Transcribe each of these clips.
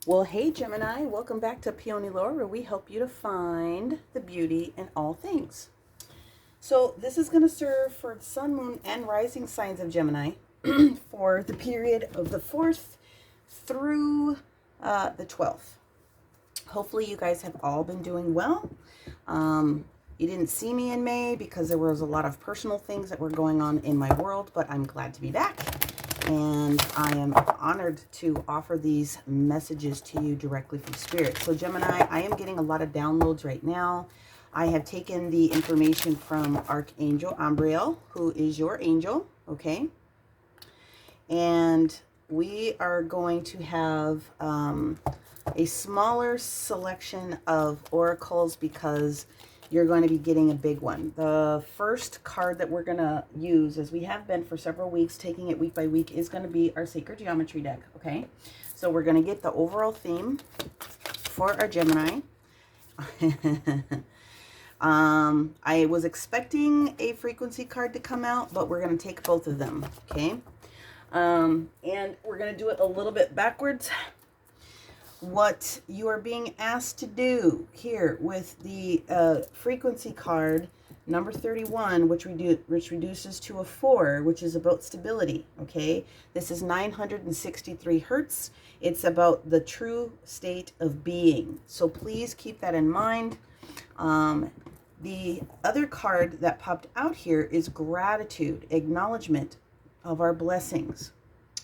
Well, hey Gemini, welcome back to PeonyLore, where we help you to find the beauty in all things. So this is going to serve for the sun, moon, and rising signs of Gemini for the period of the 4th through the 12th. Hopefully you guys have all been doing well. You didn't see me in May because there was a lot of personal things that were going on in my world, but I'm glad to be back. And I am honored to offer these messages to you directly from Spirit. So Gemini, I am getting a lot of downloads right now. I have taken the information from Archangel Ambriel, who is your angel, okay? And we are going to have a smaller selection of oracles because you're going to be getting a big one. The first card that we're going to use, as we have been for several weeks, taking it week by week, is going to be our Sacred Geometry deck, okay? So we're going to get the overall theme for our Gemini. I was expecting a frequency card to come out, but we're going to take both of them, okay? And we're going to do it a little bit backwards. What you are being asked to do here with the frequency card number 31, which reduces to a 4, which is about stability, okay? This is 963 hertz. It's about the true state of being. So please keep that in mind. The other card that popped out here is gratitude, acknowledgement of our blessings.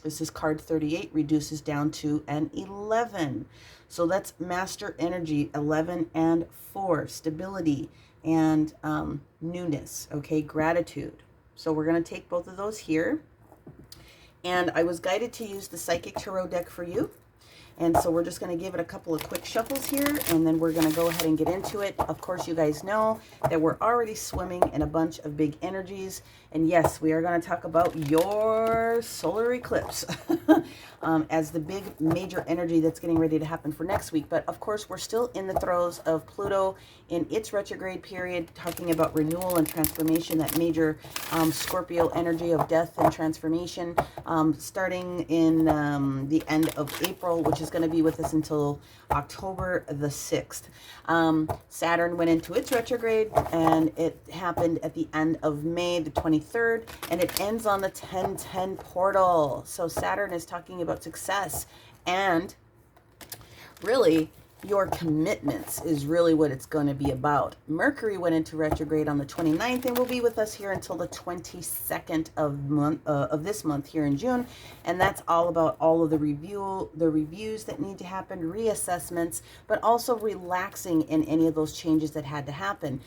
This is card 38, reduces down to an 11. So that's master energy, 11 and 4, stability and newness, okay, gratitude. So we're going to take both of those here. And I was guided to use the Psychic Tarot deck for you. And so we're just going to give it a couple of quick shuffles here, and then we're going to go ahead and get into it. Of course, you guys know that we're already swimming in a bunch of big energies. And yes, we are going to talk about your solar eclipse as the big major energy that's getting ready to happen for next week. But of course, we're still in the throes of Pluto in its retrograde period, talking about renewal and transformation, that major Scorpio energy of death and transformation, starting in the end of April, which is going to be with us until October the 6th. Saturn went into its retrograde, and it happened at the end of May the 23rd, and it ends on the 1010 portal. So Saturn is talking about success, and really your commitments is really what it's going to be about. Mercury went into retrograde on the 29th and will be with us here until the 22nd of this month here in June. And that's all about all of the reviews that need to happen, reassessments, but also relaxing in any of those changes that had to happen.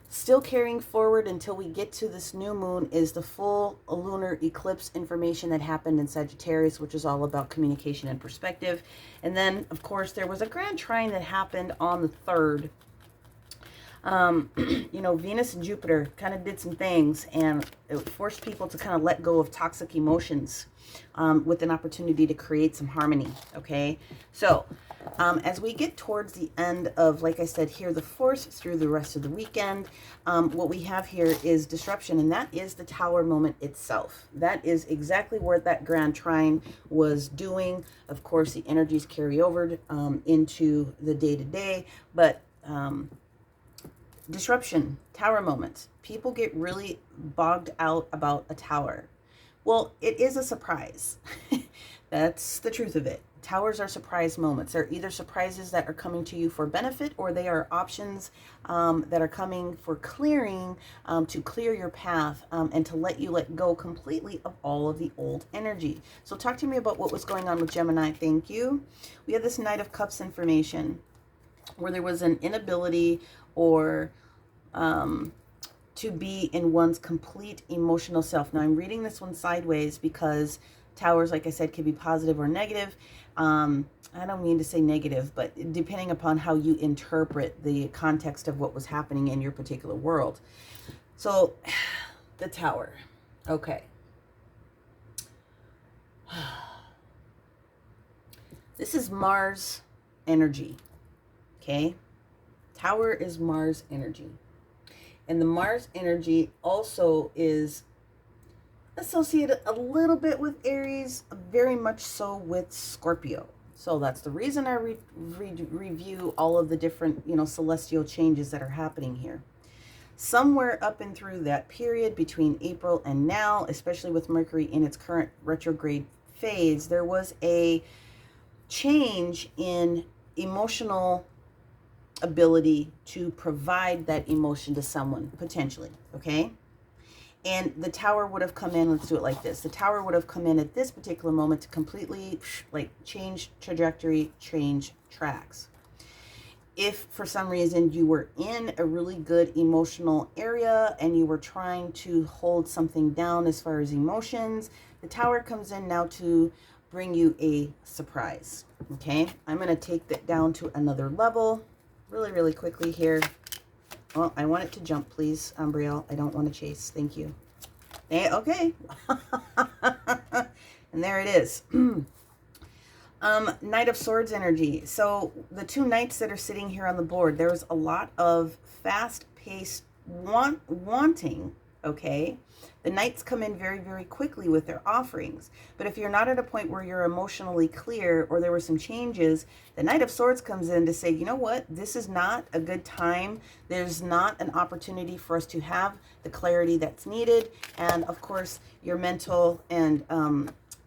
Still carrying forward until we get to this new moon is the full lunar eclipse information that happened in Sagittarius, which is all about communication and perspective. And then, of course, there was a grand trine that happened on the 3rd. You know, Venus and Jupiter kind of did some things, and it forced people to kind of let go of toxic emotions with an opportunity to create some harmony, okay? So as we get towards the end of, like I said, here the 4th through the rest of the weekend, what we have here is disruption, and that is the Tower moment itself. That is exactly where that grand trine was doing. Of course, the energies carry over into the day-to-day, but disruption, tower moments. People get really bogged out about a tower. Well, it is a surprise. That's the truth of it. Towers are surprise moments. They're either surprises that are coming to you for benefit, or they are options that are coming for clearing, to clear your path, and to let you let go completely of all of the old energy. So talk to me about what was going on with Gemini. Thank you. We have this Knight of Cups information where there was an inability or to be in one's complete emotional self. Now I'm reading this one sideways because towers, like I said, can be positive or negative. I don't mean to say negative, but depending upon how you interpret the context of what was happening in your particular world. So the Tower. Okay. This is Mars energy. Okay. Tower is Mars energy. And the Mars energy also is associated a little bit with Aries, very much so with Scorpio. So that's the reason I review all of the different, celestial changes that are happening here. Somewhere up and through that period between April and now, especially with Mercury in its current retrograde phase, there was a change in emotional ability to provide that emotion to someone, potentially, okay? And the Tower would have come in, let's do it like this. The Tower would have come in at this particular moment to completely, change trajectory, change tracks. If for some reason you were in a really good emotional area and you were trying to hold something down as far as emotions, the Tower comes in now to bring you a surprise, okay? I'm going to take that down to another level really, really quickly here. Well, I want it to jump, please, Umbriel. I don't want to chase. Thank you. Okay. And there it is. Knight of Swords energy. So the two knights that are sitting here on the board, there's a lot of fast-paced wanting, okay? The knights come in very, very quickly with their offerings. But if you're not at a point where you're emotionally clear or there were some changes, the Knight of Swords comes in to say, you know what, this is not a good time. There's not an opportunity for us to have the clarity that's needed. And of course, your mental and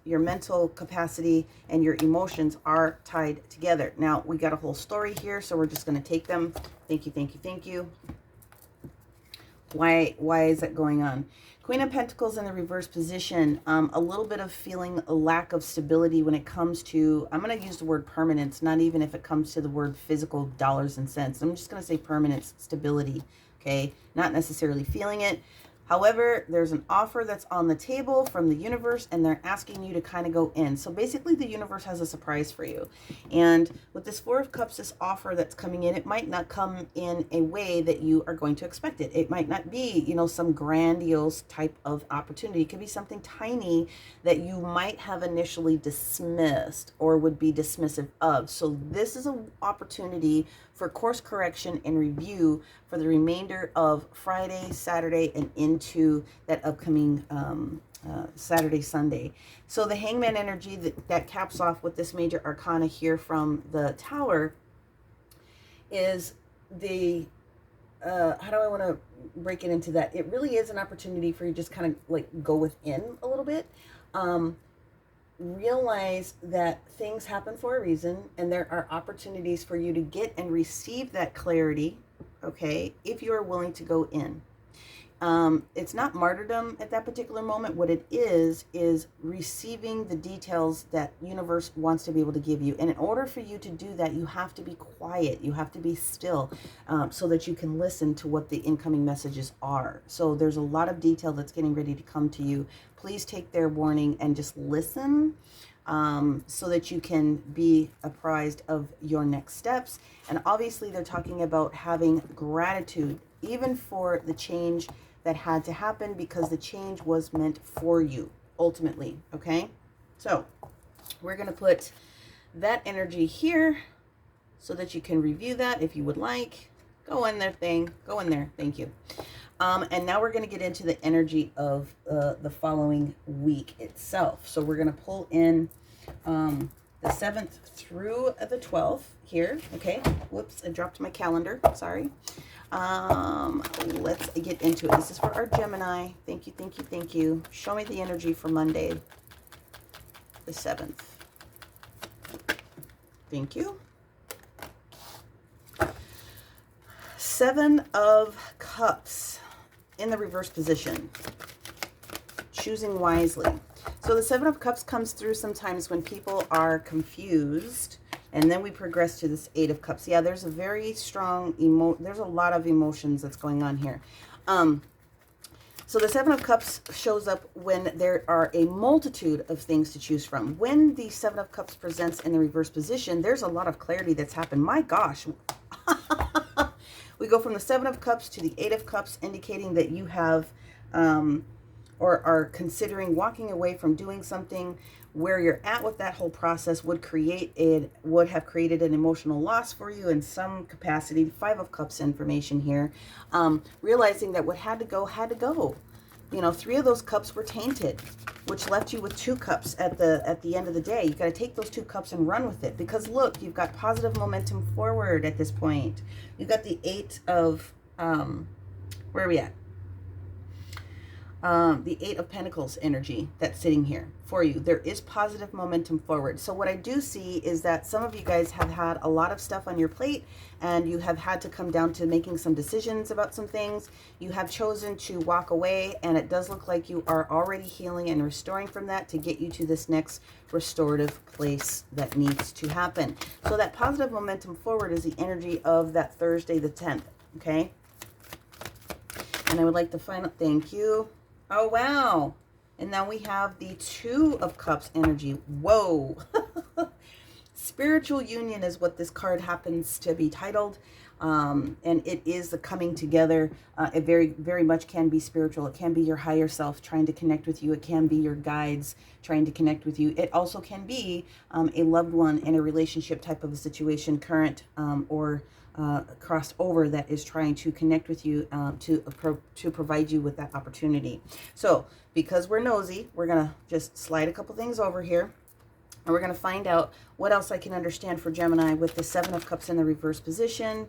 your mental capacity and your emotions are tied together. Now, we got a whole story here, so we're just going to take them. Thank you, thank you, thank you. Why is that going on? Queen of Pentacles in the reverse position, a little bit of feeling a lack of stability when it comes to, I'm going to use the word permanence, not even if it comes to the word physical dollars and cents. I'm just going to say permanence, stability, okay? Not necessarily feeling it. However, there's an offer that's on the table from the universe and they're asking you to kind of go in. So basically the universe has a surprise for you. And with this Four of Cups, this offer that's coming in, it might not come in a way that you are going to expect it. It might not be, some grandiose type of opportunity. It could be something tiny that you might have initially dismissed or would be dismissive of. So this is an opportunity for course correction and review for the remainder of Friday, Saturday, and into that upcoming Saturday, Sunday. So the Hangman energy that caps off with this major arcana here from the Tower is the, how do I want to break it into that? It really is an opportunity for you to just kind of go within a little bit. Realize that things happen for a reason and there are opportunities for you to get and receive that clarity, okay, if you are willing to go in. It's not martyrdom at that particular moment. What it is receiving the details that universe wants to be able to give you. And in order for you to do that, you have to be quiet. You have to be still so that you can listen to what the incoming messages are. So there's a lot of detail that's getting ready to come to you. Please take their warning and just listen so that you can be apprised of your next steps. And obviously they're talking about having gratitude even for the change that had to happen because the change was meant for you ultimately, okay? So we're going to put that energy here so that you can review that if you would like. Go in there, go in there. Thank you. And now we're going to get into the energy of the following week itself. So we're going to pull in the 7th through the 12th here. Okay. Whoops, I dropped my calendar. Sorry. Let's get into it. This is for our Gemini. Thank you, thank you, thank you. Show me the energy for Monday, the 7th. Thank you. 7 of Cups in the reverse position. Choosing wisely. So the 7 of Cups comes through sometimes when people are confused. And then we progress to this 8 of Cups. Yeah, there's a very strong there's a lot of emotions that's going on here. So the 7 of Cups shows up when there are a multitude of things to choose from. When the 7 of Cups presents in the reverse position, there's a lot of clarity that's happened. My gosh. We go from the 7 of Cups to the 8 of Cups, indicating that you have or are considering walking away from doing something. Where you're at with that whole process would have created an emotional loss for you in some capacity. 5 of Cups information here. Realizing that what had to go, you know, 3 of those cups were tainted, which left you with 2 cups at the end of the day. You got to take those 2 cups and run with it, because look, you've got positive momentum forward at this point. You've got the 8 of, where are we at? The 8 of Pentacles energy that's sitting here for you. There is positive momentum forward. So what I do see is that some of you guys have had a lot of stuff on your plate, and you have had to come down to making some decisions about some things. You have chosen to walk away, and it does look like you are already healing and restoring from that to get you to this next restorative place that needs to happen. So that positive momentum forward is the energy of that Thursday the 10th, okay? And I would like to find out, thank you. Oh, wow. And now we have the 2 of Cups energy. Whoa. Spiritual union is what this card happens to be titled. And it is the coming together. It very, very much can be spiritual. It can be your higher self trying to connect with you. It can be your guides trying to connect with you. It also can be a loved one in a relationship type of a situation, current or crossed over, that is trying to connect with you to provide you with that opportunity. So because we're nosy, we're going to just slide a couple things over here, and we're going to find out what else I can understand for Gemini with the 7 of Cups in the reverse position.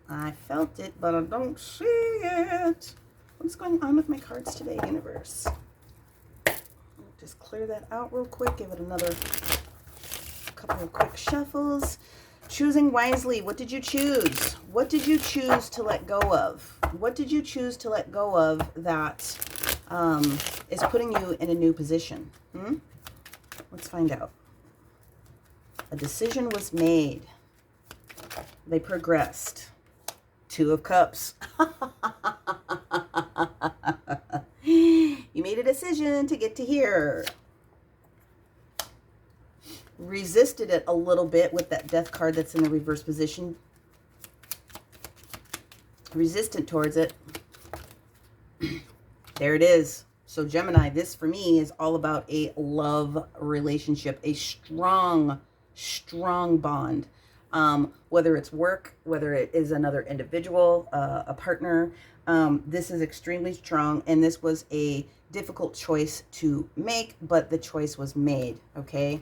I felt it, but I don't see it. What's going on with my cards today, universe? Just clear that out real quick. Give it another couple of quick shuffles. Choosing wisely. What did you choose? What did you choose to let go of? What did you choose to let go of that is putting you in a new position? Let's find out. A decision was made. They progressed. 2 of Cups. You made a decision to get to here. Resisted it a little bit with that Death card that's in the reverse position. Resistant towards it. There it is. So Gemini, this for me is all about a love relationship, a strong, strong bond. Whether it's work, whether it is another individual, a partner, this is extremely strong, and this was a difficult choice to make, but the choice was made, okay?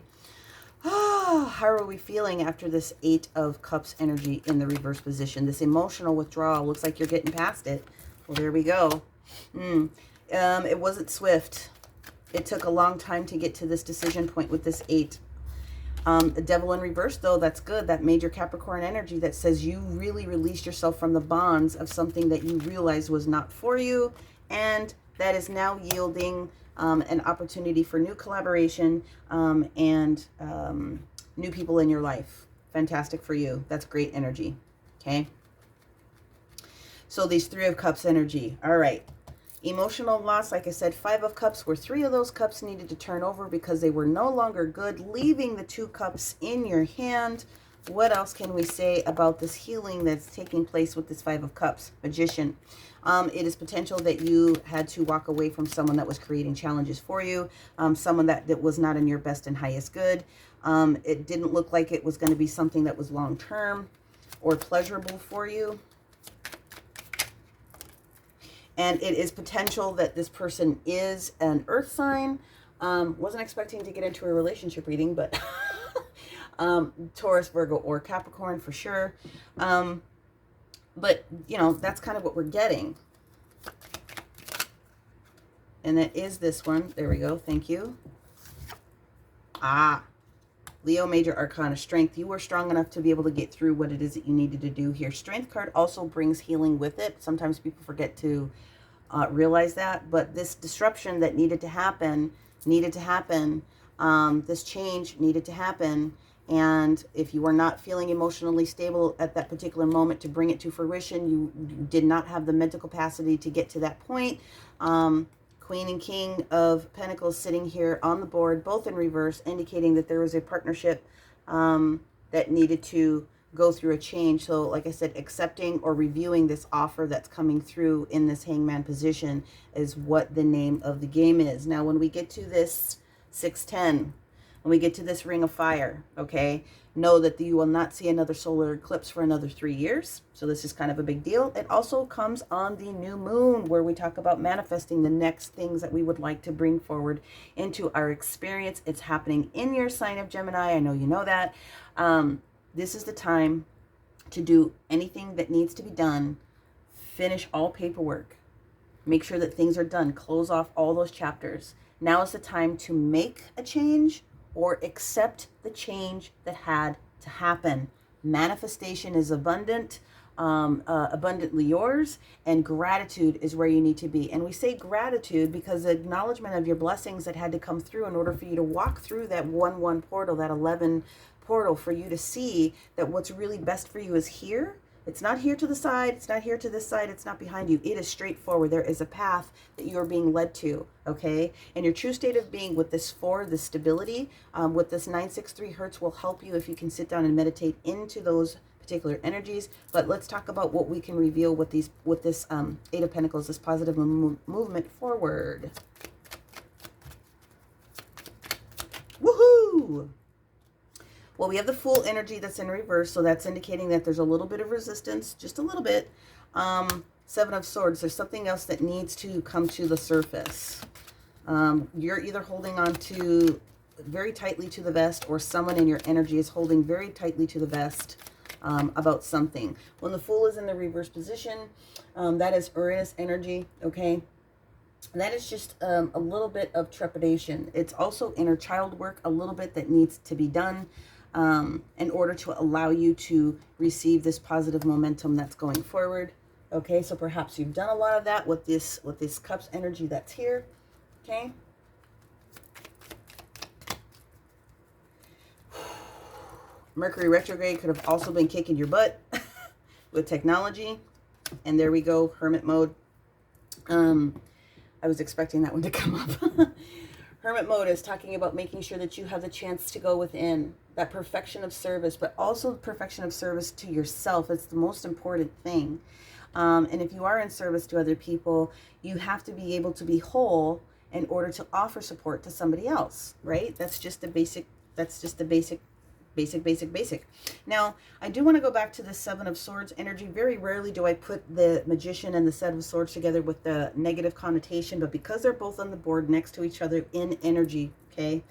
How are we feeling after this 8 of Cups energy in the reverse position? This emotional withdrawal. Looks like you're getting past it. Well, there we go. It wasn't swift. It took a long time to get to this decision point with this 8. The Devil in reverse, though, that's good. That major Capricorn energy that says you really released yourself from the bonds of something that you realized was not for you, and that is now yielding an opportunity for new collaboration and new people in your life. Fantastic for you. That's great energy. Okay. So these 3 of Cups energy. All right. Emotional loss, like I said, 5 of Cups, where 3 of those cups needed to turn over because they were no longer good, leaving the 2 cups in your hand. What else can we say about this healing that's taking place with this 5 of Cups? Magician. It is potential that you had to walk away from someone that was creating challenges for you, someone that was not in your best and highest good. It didn't look like it was going to be something that was long-term or pleasurable for you. And it is potential that this person is an earth sign. Wasn't expecting to get into a relationship reading, but Taurus, Virgo, or Capricorn for sure. But, you know, that's kind of what we're getting. And that is this one. There we go. Thank you. Leo, major arcana, strength. You were strong enough to be able to get through what it is that you needed to do here. Strength card also brings healing with it. Sometimes people forget to realize that. But this disruption that needed to happen. This change needed to happen. And if you were not feeling emotionally stable at that particular moment to bring it to fruition, you did not have the mental capacity to get to that point. Queen and King of Pentacles sitting here on the board, both in reverse, indicating that there was a partnership that needed to go through a change. So, like I said, accepting or reviewing this offer that's coming through in this hangman position is what the name of the game is. Now, when we get to this 610, When we get to this ring of fire, okay, know that you will not see another solar eclipse for another 3 years. So this is kind of a big deal. It also comes on the new moon, where we talk about manifesting the next things that we would like to bring forward into our experience. It's happening in your sign of Gemini. I know you know that. This is the time to do anything that needs to be done. Finish all paperwork. Make sure that things are done. Close off all those chapters. Now is the time to make a change or accept the change that had to happen. Manifestation is abundant, abundantly yours, and gratitude is where you need to be. And we say gratitude because the acknowledgement of your blessings that had to come through in order for you to walk through that 1-1 portal, that 11 portal, for you to see that what's really best for you is here. It's not here to the side. It's not here to this side. It's not behind you. It is straightforward. There is a path that you are being led to, okay? And your true state of being with this 4, this stability, with this 963 hertz will help you if you can sit down and meditate into those particular energies. But let's talk about what we can reveal with this 8 of Pentacles, this positive movement forward. Woohoo! Well, we have the Fool energy that's in reverse, so that's indicating that there's a little bit of resistance, just a little bit. 7 of Swords, there's something else that needs to come to the surface. You're either holding on to very tightly to the vest, or someone in your energy is holding very tightly to the vest about something. When the Fool is in the reverse position, that is Uranus energy, okay? That is just a little bit of trepidation. It's also inner child work, a little bit that needs to be done in order to allow you to receive this positive momentum that's going forward. Okay, so perhaps you've done a lot of that with this Cups energy that's here. Okay. Mercury retrograde could have also been kicking your butt with technology. And there we go, hermit mode. I was expecting that one to come up. Hermit mode is talking about making sure that you have the chance to go within, that perfection of service, but also the perfection of service to yourself. It's the most important thing. And if you are in service to other people, you have to be able to be whole in order to offer support to somebody else, right? That's just the basic, basic. Now, I do want to go back to the 7 of Swords energy. Very rarely do I put the Magician and the 7 of Swords together with the negative connotation, but because they're both on the board next to each other in energy, okay,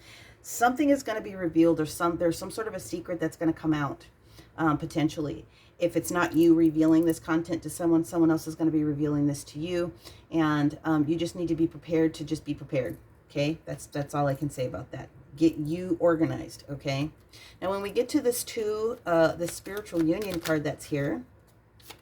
something is going to be revealed, or there's some sort of a secret that's going to come out, potentially. If it's not you revealing this content to someone, someone else is going to be revealing this to you, and you just need to be prepared to just be prepared, okay? That's all I can say about that. Get you organized, okay? Now, when we get to this the spiritual union card that's here,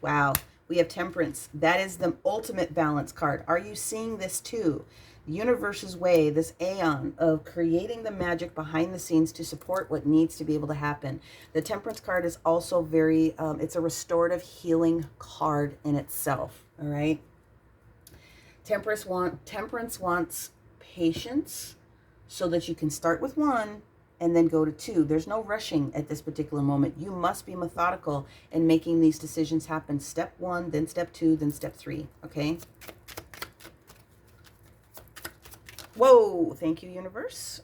wow, we have Temperance. That is the ultimate balance card. Are you seeing this too? The universe's way, this aeon of creating the magic behind the scenes to support what needs to be able to happen. The Temperance card is also very, it's a restorative healing card in itself, all right? Temperance wants patience, so that you can start with 1 and then go to 2. There's no rushing at this particular moment. You must be methodical in making these decisions happen. Step 1, then step 2, then step 3, okay? Whoa, thank you, universe.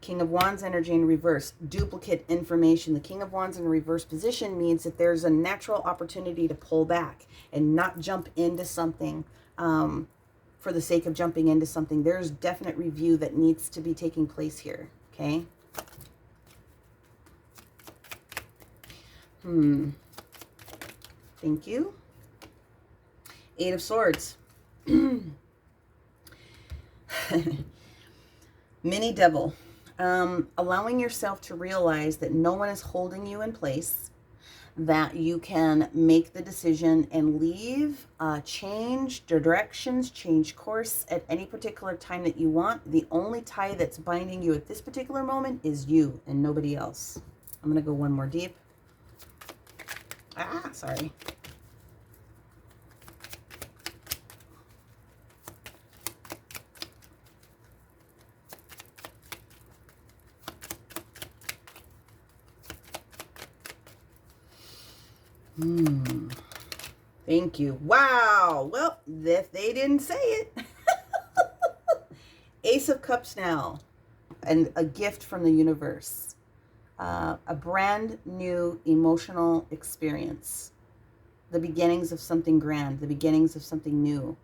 King of Wands energy in reverse. Duplicate information. The King of Wands in reverse position means that there's a natural opportunity to pull back and not jump into something for the sake of jumping into something. There's definite review that needs to be taking place here, okay? Thank you. 8 of Swords. Mini Devil. Allowing yourself to realize that no one is holding you in place, that you can make the decision and leave, change directions, change course at any particular time that you want. The only tie that's binding you at this particular moment is you and nobody else. I'm going to go one more deep. Sorry. Thank you. Wow. Well, if they didn't say it. Ace of Cups now. and a gift from the universe, a brand new emotional experience, the beginnings of something grand, the beginnings of something new.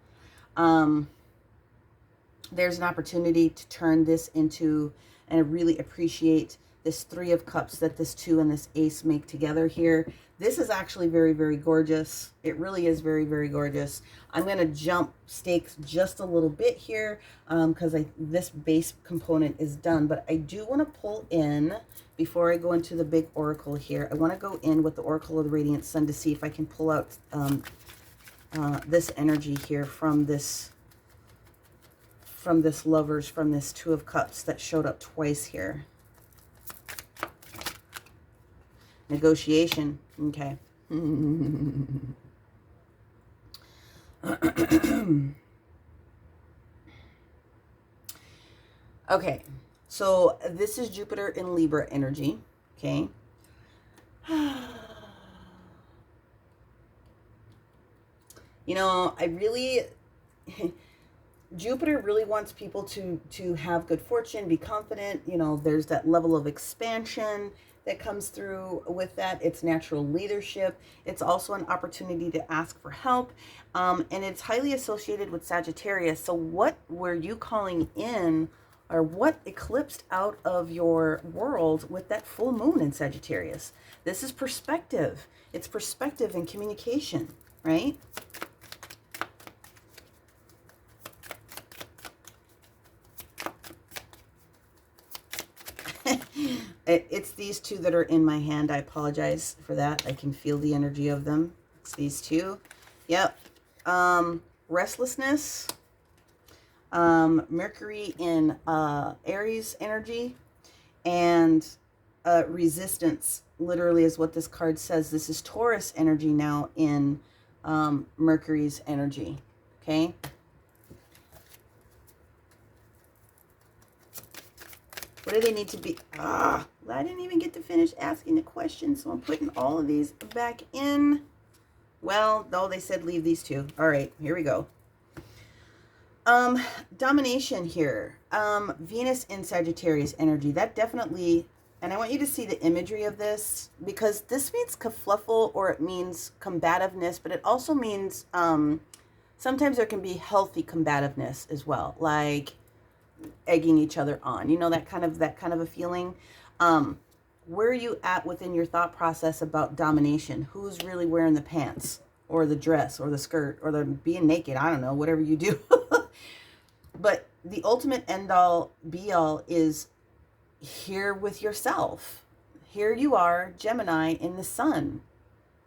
There's an opportunity to turn this into, and I really appreciate this 3 of Cups that this 2 and this Ace make together here. This is actually very, very gorgeous. It really is very, very gorgeous. I'm going to jump stakes just a little bit here because this base component is done. But I do want to pull in, before I go into the big oracle here, I want to go in with the Oracle of the Radiant Sun to see if I can pull out this energy here from this Lovers, from this 2 of Cups that showed up twice here. Negotiation. Okay. Okay. So this is Jupiter in Libra energy. Okay. You know, I really... Jupiter really wants people to have good fortune, be confident. You know, there's that level of expansion that comes through with that. It's natural leadership. It's also an opportunity to ask for help. And it's highly associated with Sagittarius. So what were you calling in, or what eclipsed out of your world with that full moon in Sagittarius? This is perspective. It's perspective and communication, right? It's these 2 that are in my hand. I apologize for that. I can feel the energy of them. It's these 2. Yep. Restlessness. Mercury in Aries energy. And resistance, literally, is what this card says. This is Taurus energy now in Mercury's energy. Okay. What do they need to be? I didn't even get to finish asking the question, so I'm putting all of these back in. Well, no, they said leave these 2. All right, here we go. Domination here. Venus in Sagittarius energy. That definitely, and I want you to see the imagery of this, because this means kerfluffle, or it means combativeness, but it also means sometimes there can be healthy combativeness as well, like egging each other on, you know, that kind of a feeling. Where are you at within your thought process about domination? Who's really wearing the pants or the dress or the skirt or the being naked? I don't know, whatever you do. But the ultimate end all be all is here with yourself. Here you are, Gemini in the sun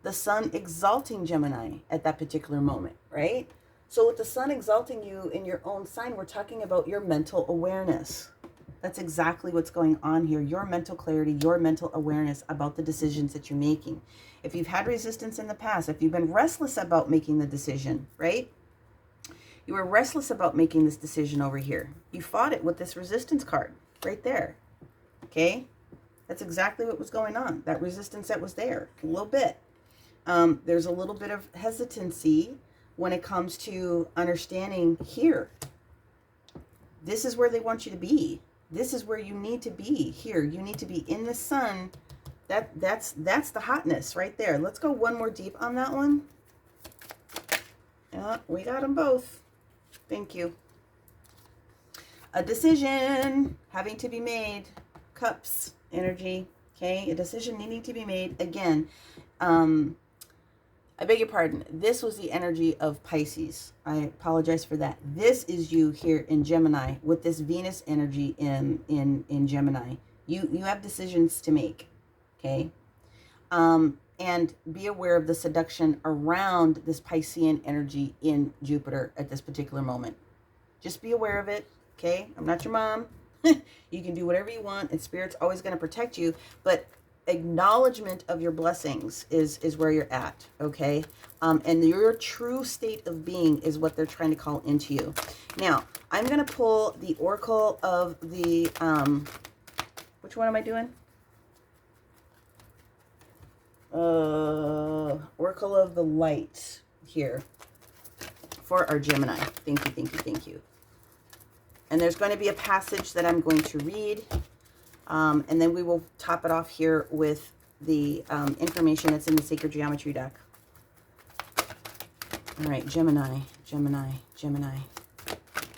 exalting Gemini at that particular moment, right? So with the sun exalting you in your own sign, we're talking about your mental awareness. That's exactly what's going on here. Your mental clarity, your mental awareness about the decisions that you're making. If you've had resistance in the past, if you've been restless about making the decision, right? You were restless about making this decision over here. You fought it with this resistance card right there. Okay? That's exactly what was going on. That resistance that was there, a little bit. There's a little bit of hesitancy when it comes to understanding here. This is where they want you to be. This is where you need to be here. You need to be in the sun. That's the hotness right there. Let's go one more deep on that one. Yeah, we got them both. Thank you. A decision having to be made. Cups energy. Okay, a decision needing to be made. Again, I beg your pardon. This was the energy of Pisces. I apologize for that. This is you here in Gemini with this Venus energy in Gemini. You have decisions to make, okay? And be aware of the seduction around this Piscean energy in Jupiter at this particular moment. Just be aware of it, okay? I'm not your mom. You can do whatever you want, and Spirit's always going to protect you, but acknowledgement of your blessings is where you're at, okay? And your true state of being is what they're trying to call into you. Now, I'm going to pull the Oracle of the, which one am I doing? Oracle of the Light here for our Gemini. Thank you, thank you, thank you. And there's going to be a passage that I'm going to read. And then we will top it off here with the information that's in the Sacred Geometry deck. All right, Gemini, Gemini, Gemini.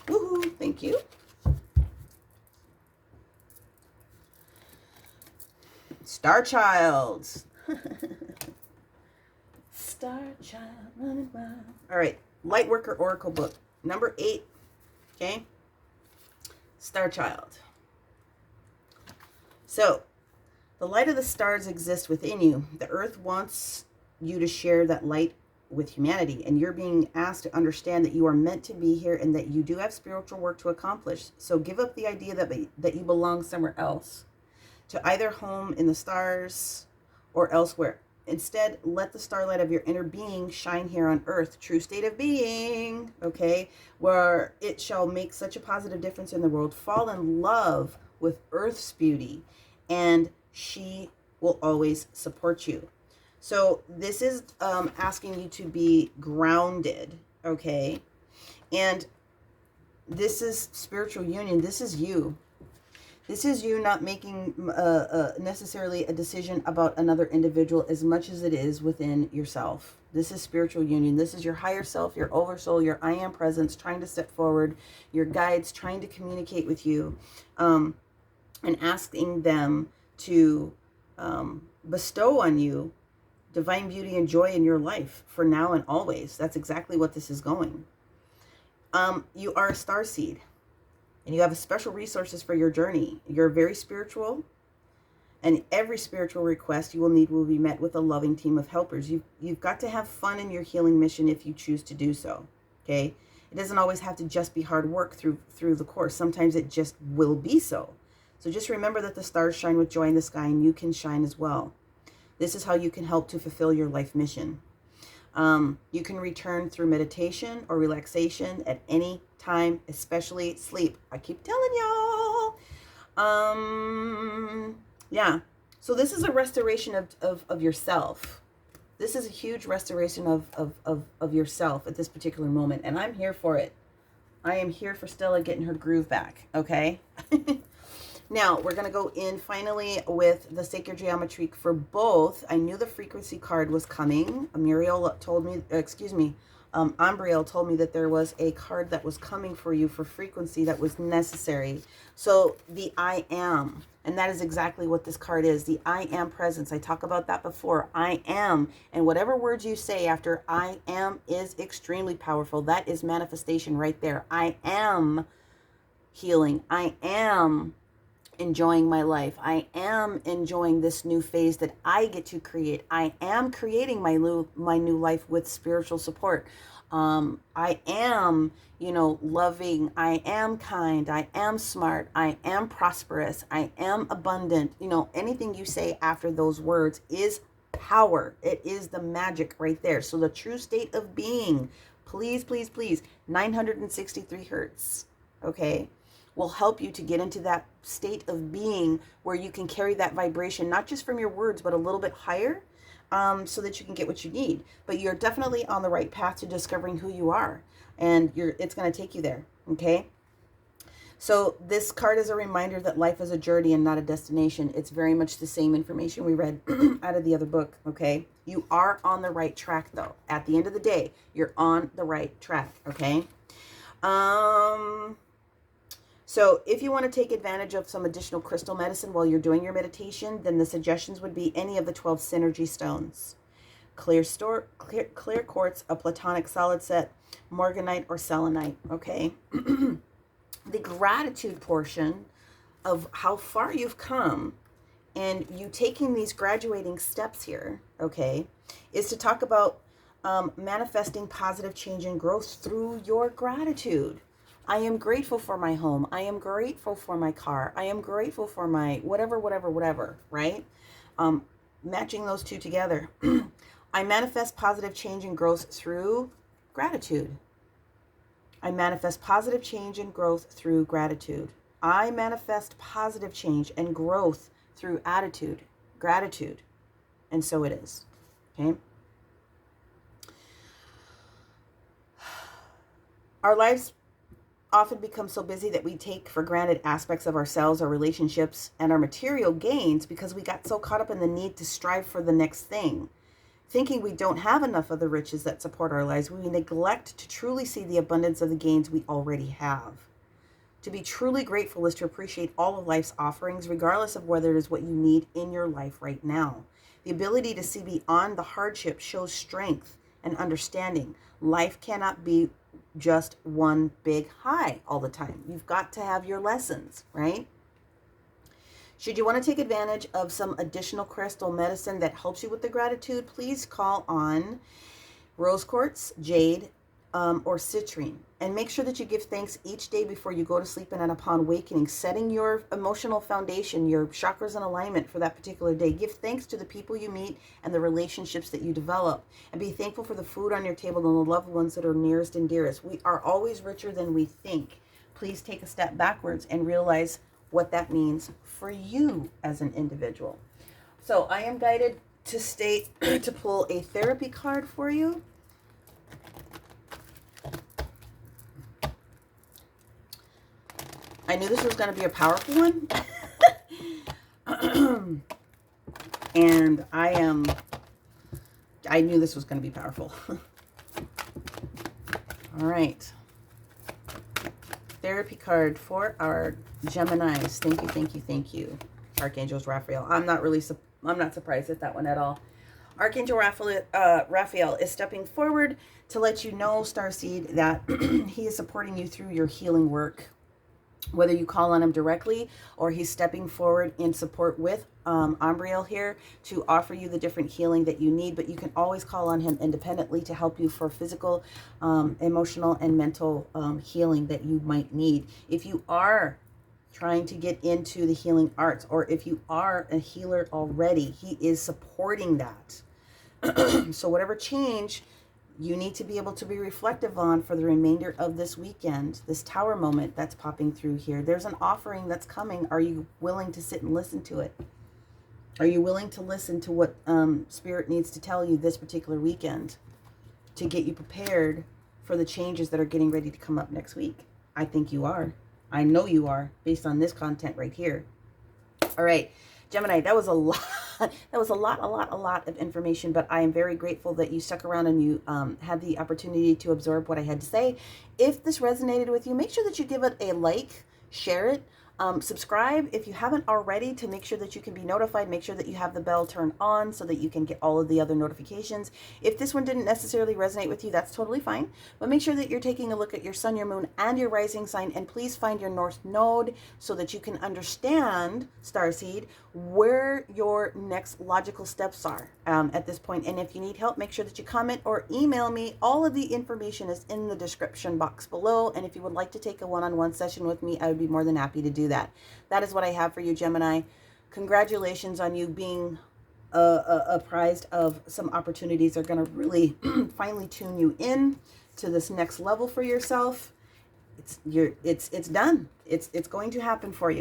Woohoo, thank you. Star Child. Star Child running wild. All right, Lightworker Oracle book, number 8. Okay. Star Child. So, the light of the stars exists within you. The earth wants you to share that light with humanity, and you're being asked to understand that you are meant to be here and that you do have spiritual work to accomplish. So give up the idea that you belong somewhere else, to either home in the stars or elsewhere. Instead, let the starlight of your inner being shine here on earth, true state of being, okay, where it shall make such a positive difference in the world. Fall in love with earth's beauty, and she will always support you. So this is asking you to be grounded, okay? And this is spiritual union. This is you. This is you not making necessarily a decision about another individual as much as it is within yourself. This is spiritual union. This is your higher self, your oversoul, your I am presence trying to step forward, your guides trying to communicate with you, and asking them to bestow on you divine beauty and joy in your life for now and always. That's exactly what this is going. You are a star seed, and you have special resources for your journey. You're very spiritual, and every spiritual request you will need will be met with a loving team of helpers. You've got to have fun in your healing mission if you choose to do so, okay? It doesn't always have to just be hard work through the course. Sometimes it just will be so. So just remember that the stars shine with joy in the sky, and you can shine as well. This is how you can help to fulfill your life mission. You can return through meditation or relaxation at any time, especially sleep. I keep telling y'all. Yeah. So this is a restoration of yourself. This is a huge restoration of yourself at this particular moment. And I'm here for it. I am here for Stella getting her groove back. Okay. Now, we're going to go in finally with the Sacred Geometry for both. I knew the frequency card was coming. Muriel told me, Umbriel told me that there was a card that was coming for you for frequency that was necessary. So the I am, and that is exactly what this card is. The I am presence. I talk about that before. I am, and whatever words you say after I am is extremely powerful. That is manifestation right there. I am healing. I am enjoying my life. I am enjoying this new phase that I get to create. I am creating my new life with spiritual support. I am, loving. I am kind. I am smart. I am prosperous. I am abundant. Anything you say after those words is power. It is the magic right there. So the true state of being, please, 963 hertz. Okay. Will help you to get into that state of being where you can carry that vibration, not just from your words, but a little bit higher, so that you can get what you need. But you're definitely on the right path to discovering who you are, and it's going to take you there, okay? So this card is a reminder that life is a journey and not a destination. It's very much the same information we read out of the other book, okay? You are on the right track, though. At the end of the day, you're on the right track, okay? So if you want to take advantage of some additional crystal medicine while you're doing your meditation, then the suggestions would be any of the 12 synergy stones. Clear quartz, a platonic solid set, morganite, or selenite, okay? The gratitude portion of how far you've come and you taking these graduating steps here, okay, is to talk about manifesting positive change and growth through your gratitude. I am grateful for my home. I am grateful for my car. I am grateful for my whatever, right? Matching those two together. I manifest positive change and growth through gratitude. I manifest positive change and growth through gratitude. I manifest positive change and growth through gratitude. And so it is. Okay? Our lives often become so busy that we take for granted aspects of ourselves, our relationships, and our material gains because we got so caught up in the need to strive for the next thing. Thinking we don't have enough of the riches that support our lives, we neglect to truly see the abundance of the gains we already have. To be truly grateful is to appreciate all of life's offerings, regardless of whether it is what you need in your life right now. The ability to see beyond the hardship shows strength and understanding. Life cannot be just one big high all the time. You've got to have your lessons, right? Should you want to take advantage of some additional crystal medicine that helps you with the gratitude, please call on rose quartz, jade, or citrine. And make sure that you give thanks each day before you go to sleep and upon awakening, setting your emotional foundation, your chakras in alignment for that particular day. Give thanks to the people you meet and the relationships that you develop. And be thankful for the food on your table and the loved ones that are nearest and dearest. We are always richer than we think. Please take a step backwards and realize what that means for you as an individual. So I am guided to state to pull a therapy card for you. I knew this was going to be a powerful one. And I knew this was going to be powerful. All right. Therapy card for our Geminis. Thank you, thank you, thank you. Archangels Raphael. I'm not surprised at that one at all. Archangel Raphael is stepping forward to let you know, Starseed, that he is supporting you through your healing work. Whether you call on him directly or he's stepping forward in support with Umbriel here to offer you the different healing that you need. But you can always call on him independently to help you for physical, emotional, and mental healing that you might need. If you are trying to get into the healing arts, or if you are a healer already, he is supporting that. So whatever change you need to be able to be reflective on for the remainder of this weekend, this tower moment that's popping through here. There's an offering that's coming. Are you willing to sit and listen to it? Are you willing to listen to what Spirit needs to tell you this particular weekend to get you prepared for the changes that are getting ready to come up next week? I think you are. I know you are, based on this content right here. All right, Gemini, that was a lot. That was a lot of information, but I am very grateful that you stuck around and you had the opportunity to absorb what I had to say. If this resonated with you, make sure that you give it a like, share it, subscribe if you haven't already to make sure that you can be notified. Make sure that you have the bell turned on so that you can get all of the other notifications. If this one didn't necessarily resonate with you, that's totally fine. But make sure that you're taking a look at your sun, your moon, and your rising sign, and please find your north node so that you can understand, Starseed, where your next logical steps are at this point. And if you need help, make sure that you comment or email me. All of the information is in the description box below. And if you would like to take a one-on-one session with me, I would be more than happy to do that. That is what I have for you, Gemini. Congratulations on you being apprised of some opportunities that are going to really finally tune you in to this next level for yourself. It's done. It's going to happen for you.